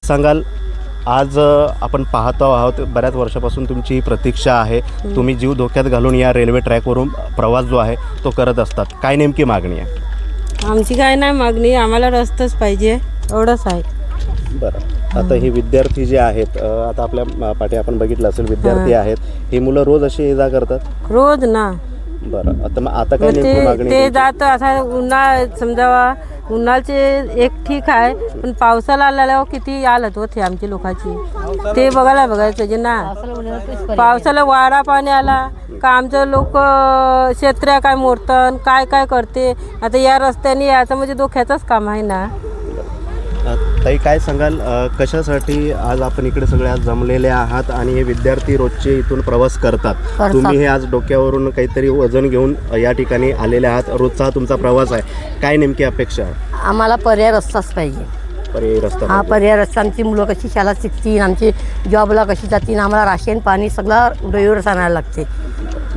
सांगाल आज आपण पाहतो आहोत बऱ्याच वर्षापासून तुमची प्रतीक्षा आहे, तुम्ही जीव धोक्यात घालून या रेल्वे ट्रॅकवरून प्रवास जो आहे तो करत असतात, काय नेमकी मागणी आहे? आमची काय नाही मागणी, आम्हाला रस्ताच पाहिजे एवढंच आहे. बरं, आता हे विद्यार्थी जे आहेत, आता आपल्या पाठी आपण बघितलं असेल विद्यार्थी आहेत, ही मुलं रोज अशी ये जा करतात? रोज ना. बरं, आता काय नेमकी मागणी? ते जात असा उन्हाळ समजावा, उन्हाळचे एक ठीक आहे, पण पावसाला आल्यावर किती हालत होते आमची लोकांची, ते बघायचं जे ना. पावसाला वारा पाणी आला का आमचं लोक शेतऱ्या काय मोडतं, काय काय करते. आता या रस्त्याने यायचं म्हणजे धोक्याचंच काम आहे ना. ताई काय सांगाल, कशासाठी आज आपण इकडे सगळे आज जमलेले आहात आणि हे विद्यार्थी रोजचे इथून प्रवास करतात, तुम्ही हे आज डोक्यावरून काहीतरी वजन घेऊन या ठिकाणी आलेले आहात, रोजचा तुमचा प्रवास आहे, काय नेमकी अपेक्षा आहे? आम्हाला पर्याय रस्ताच पाहिजे. पर्यायी रस्ता? हा, पर्याय रस्ता. आमची मुलं कशी शाळा शिकतील, आमची जॉबला कशी जातील, आम्हाला राशन पाणी सगळं डोईवरच आणायला लागते.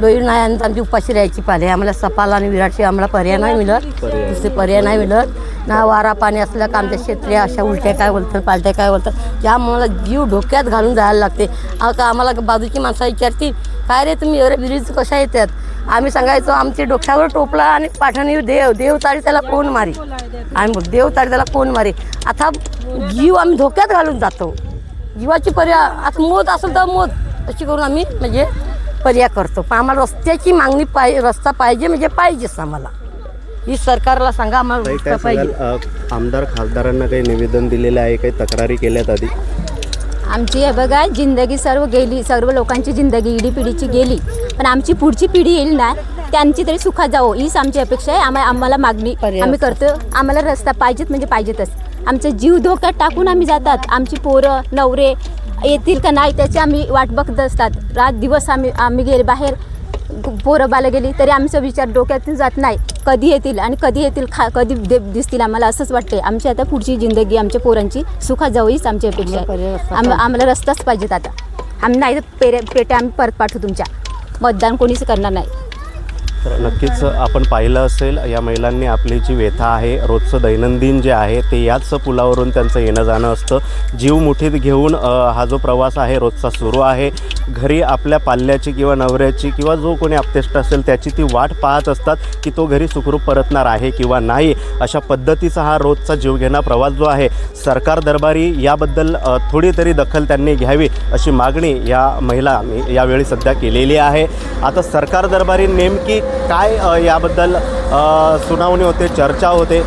डोईवर नाही आणि आमची उपाशी राहायची पाले. आम्हाला सपाला आणि विराटशी आम्हाला पर्याय नाही मिळत, दुसरे पर्याय नाही मिळत ना. वारा पाणी असलं का आमच्या शेतऱ्या अशा उलट्या काय बोलतात, पालट्या काय बोलतात, त्यामुळे जीव धोक्यात घालून जायला लागते. का आम्हाला बाजूची माणसं विचारतील, काय रे तुम्ही एवढे विहिरीचं कशा येतात? आम्ही सांगायचो आमच्या डोक्यावर टोपला आणि पाठवणी देव तारी त्याला कोण मारी. आणि देव तारी त्याला कोण मारी. आता जीव आम्ही धोक्यात घालून जातो. जीवाची पर्याय आता मोत असेल तर मोत अशी करून आम्ही म्हणजे पर्याय करतो. पण आम्हाला रस्त्याची मागणी रस्ता पाहिजे म्हणजे पाहिजेच आम्हाला. ही सरकारला सांगा आम्हाला रस्ता पाहिजे. आमदार खासदारांना काही निवेदन दिलेलं आहे, काही तक्रारी केल्यात आधी? आमची हे बघा जिंदगी सर्व गेली, सर्व लोकांची जिंदगी इडी पिढीची गेली, पण आमची पुढची पिढी येईल ना, त्यांची तरी सुखात जावो हीच आमची अपेक्षा आहे. आम्हाला मागणी आम्ही करतो. आम्हाला रस्ता पाहिजेत म्हणजे पाहिजेतच. आमचा जीव धोक्यात टाकून आम्ही जातात. आमची पोरं नवरे येतील का नाही त्याची आम्ही वाट बघत असतात. रात दिवस आम्ही गेले बाहेर, पोरं बाला गेली तरी आमचा विचार डोक्यातून जात नाही, कधी येतील आणि कधी येतील, कधी दिसतील. आम्हाला असंच वाटते आमची आता पुढची जिंदगी आमच्या पोरांची सुखात जावं हीच आमची अपेक्षा आहे. आम्हाला रस्ताच पाहिजेत. आता आम्ही नाही पेट्या आम्ही परत पाठवू, तुमच्या मतदान कोणीच करणार नाही. तर नक्कीच आपण पाहिलं असेल, या महिलांनी आपली जी व्यथा आहे, रोजचं दैनंदिन जे आहे ते याच पुलावरून त्यांचं येणं जाणं असतं. जीव मुठीत घेऊन हा जो प्रवास आहे रोजचा सुरू आहे. घरी आपल्या पाल्याची किंवा नवऱ्याची किंवा जो कोणी आप्तेष्ट असेल त्याची ती वाट पाहत असतात की तो घरी सुखरूप परतणार आहे किंवा नाही. अशा पद्धतीचा हा रोजचा जीवघेणा प्रवास जो आहे, सरकार दरबारी याबद्दल थोडी तरी दखल त्यांनी घ्यावी अशी मागणी या महिलांनी यावेळी सध्या केलेली आहे. आता सरकार दरबारी नेमकी काय याबद्दल सुनावणी होते, चर्चा होते,